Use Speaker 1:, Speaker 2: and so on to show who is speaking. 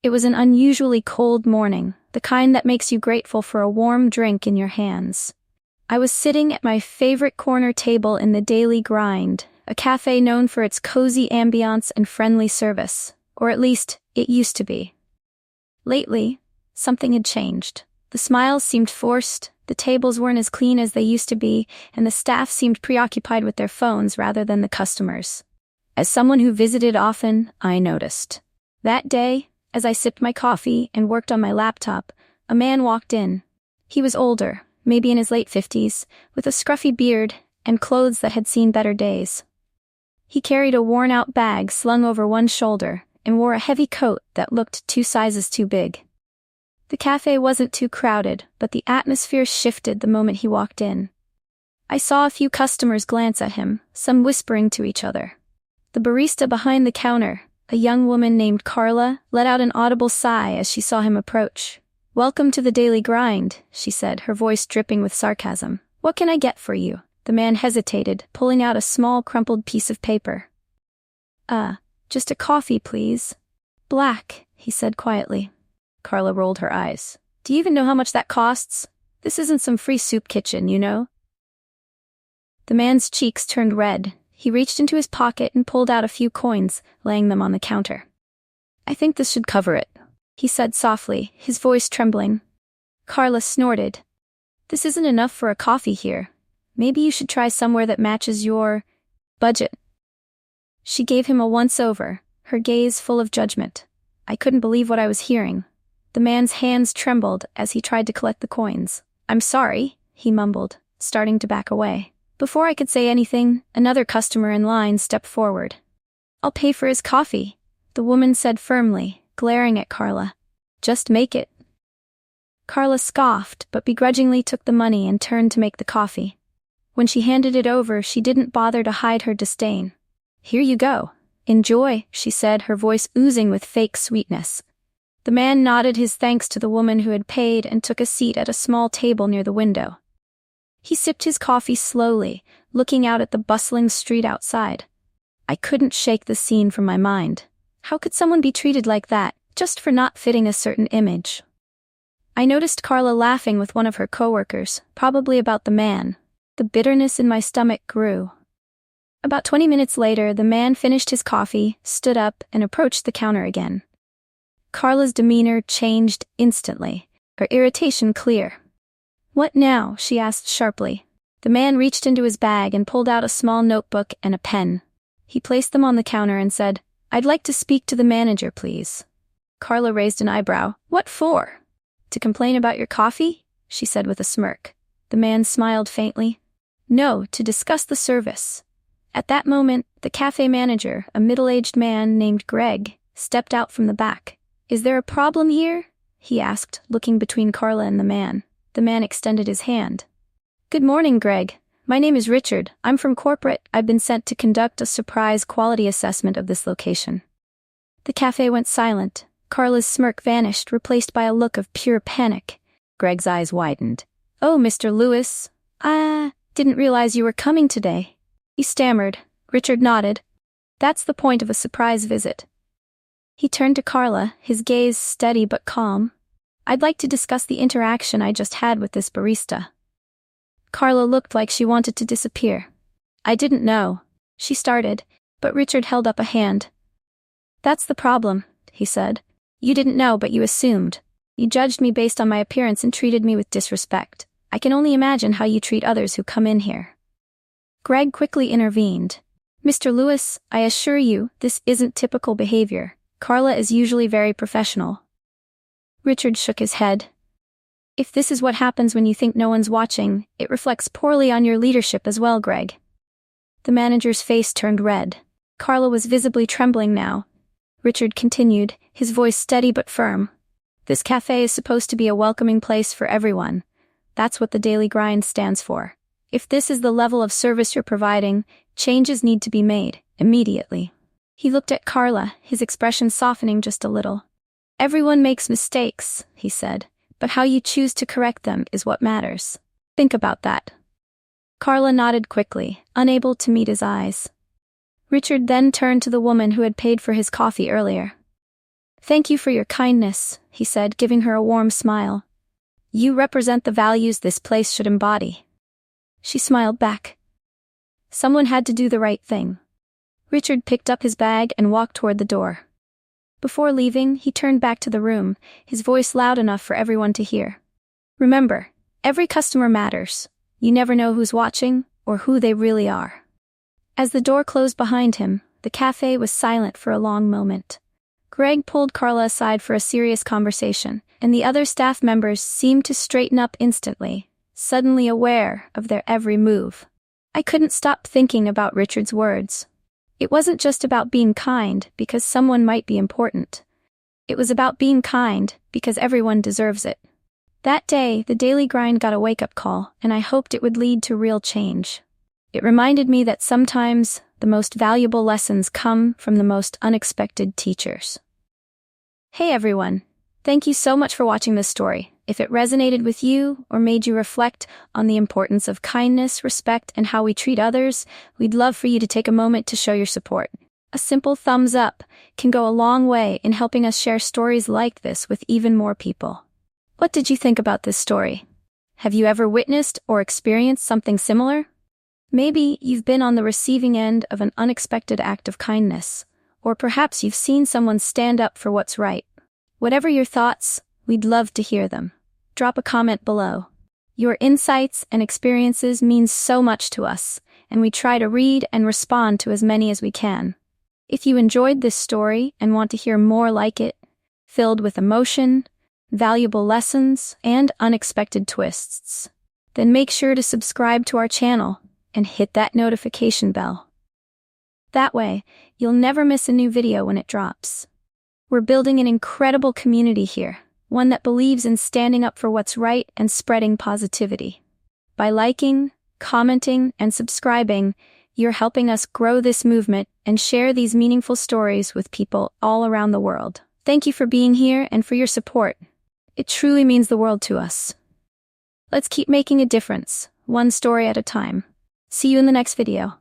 Speaker 1: It was an unusually cold morning, the kind that makes you grateful for a warm drink in your hands. I was sitting at my favorite corner table in the Daily Grind, a cafe known for its cozy ambiance and friendly service, or at least, it used to be. Lately, something had changed. The smiles seemed forced, the tables weren't as clean as they used to be, and the staff seemed preoccupied with their phones rather than the customers. As someone who visited often, I noticed. That day, as I sipped my coffee and worked on my laptop, a man walked in. He was older, maybe in his late 50s, with a scruffy beard and clothes that had seen better days. He carried a worn-out bag slung over one shoulder and wore a heavy coat that looked 2 sizes too big. The cafe wasn't too crowded, but the atmosphere shifted the moment he walked in. I saw a few customers glance at him, some whispering to each other. The barista behind the counter, a young woman named Carla, let out an audible sigh as she saw him approach. "Welcome to the Daily Grind," she said, her voice dripping with sarcasm. "What can I get for you?" The man hesitated, pulling out a small crumpled piece of paper. Just a coffee, please." "Black," he said quietly. Carla rolled her eyes. "Do you even know how much that costs? This isn't some free soup kitchen, you know." The man's cheeks turned red. He reached into his pocket and pulled out a few coins, laying them on the counter. "I think this should cover it," he said softly, his voice trembling. Carla snorted. "This isn't enough for a coffee here. Maybe you should try somewhere that matches your budget." She gave him a once-over, her gaze full of judgment. I couldn't believe what I was hearing. The man's hands trembled as he tried to collect the coins. "I'm sorry," he mumbled, starting to back away. Before I could say anything, another customer in line stepped forward. "I'll pay for his coffee," the woman said firmly, glaring at Carla. "Just make it." Carla scoffed, but begrudgingly took the money and turned to make the coffee. When she handed it over, she didn't bother to hide her disdain. "Here you go. Enjoy," she said, her voice oozing with fake sweetness. The man nodded his thanks to the woman who had paid and took a seat at a small table near the window. He sipped his coffee slowly, looking out at the bustling street outside. I couldn't shake the scene from my mind. How could someone be treated like that, just for not fitting a certain image? I noticed Carla laughing with one of her coworkers, probably about the man. The bitterness in my stomach grew. About 20 minutes later, the man finished his coffee, stood up, and approached the counter again. Carla's demeanor changed instantly, her irritation clear. "What now?" she asked sharply. The man reached into his bag and pulled out a small notebook and a pen. He placed them on the counter and said, "I'd like to speak to the manager, please." Carla raised an eyebrow. "What for?" "To complain about your coffee?" she said with a smirk. The man smiled faintly. "No, to discuss the service." At that moment, the cafe manager, a middle-aged man named Greg, stepped out from the back. "Is there a problem here?" he asked, looking between Carla and the man. The man extended his hand. "Good morning, Greg. My name is Richard. I'm from corporate. I've been sent to conduct a surprise quality assessment of this location." The cafe went silent. Carla's smirk vanished, replaced by a look of pure panic. Greg's eyes widened. "Oh, Mr. Lewis. Didn't realize you were coming today," he stammered. Richard nodded. "That's the point of a surprise visit." He turned to Carla, his gaze steady but calm. "I'd like to discuss the interaction I just had with this barista." Carla looked like she wanted to disappear. "I didn't know," she started, but Richard held up a hand. "That's the problem," he said. "You didn't know, but you assumed. You judged me based on my appearance and treated me with disrespect. I can only imagine how you treat others who come in here." Greg quickly intervened. "Mr. Lewis, I assure you, this isn't typical behavior. Carla is usually very professional." Richard shook his head. "If this is what happens when you think no one's watching, it reflects poorly on your leadership as well, Greg." The manager's face turned red. Carla was visibly trembling now. Richard continued, his voice steady but firm. "This cafe is supposed to be a welcoming place for everyone. That's what the Daily Grind stands for. If this is the level of service you're providing, changes need to be made, immediately." He looked at Carla, his expression softening just a little. "Everyone makes mistakes," he said, "but how you choose to correct them is what matters. Think about that." Carla nodded quickly, unable to meet his eyes. Richard then turned to the woman who had paid for his coffee earlier. "Thank you for your kindness," he said, giving her a warm smile. "You represent the values this place should embody." She smiled back. Someone had to do the right thing. Richard picked up his bag and walked toward the door. Before leaving, he turned back to the room, his voice loud enough for everyone to hear. "Remember, every customer matters. You never know who's watching or who they really are." As the door closed behind him, the cafe was silent for a long moment. Greg pulled Carla aside for a serious conversation, and the other staff members seemed to straighten up instantly, suddenly aware of their every move. I couldn't stop thinking about Richard's words. It wasn't just about being kind because someone might be important. It was about being kind because everyone deserves it. That day, the daily grind got a wake-up call, and I hoped it would lead to real change. It reminded me that sometimes the most valuable lessons come from the most unexpected teachers. Hey everyone, thank you so much for watching this story. If it resonated with you or made you reflect on the importance of kindness, respect, and how we treat others, we'd love for you to take a moment to show your support. A simple thumbs up can go a long way in helping us share stories like this with even more people. What did you think about this story? Have you ever witnessed or experienced something similar? Maybe you've been on the receiving end of an unexpected act of kindness, or perhaps you've seen someone stand up for what's right. Whatever your thoughts, we'd love to hear them. Drop a comment below. Your insights and experiences mean so much to us, and we try to read and respond to as many as we can. If you enjoyed this story and want to hear more like it, filled with emotion, valuable lessons, and unexpected twists, then make sure to subscribe to our channel and hit that notification bell. That way, you'll never miss a new video when it drops. We're building an incredible community here, one that believes in standing up for what's right and spreading positivity. By liking, commenting, and subscribing, you're helping us grow this movement and share these meaningful stories with people all around the world. Thank you for being here and for your support. It truly means the world to us. Let's keep making a difference, one story at a time. See you in the next video.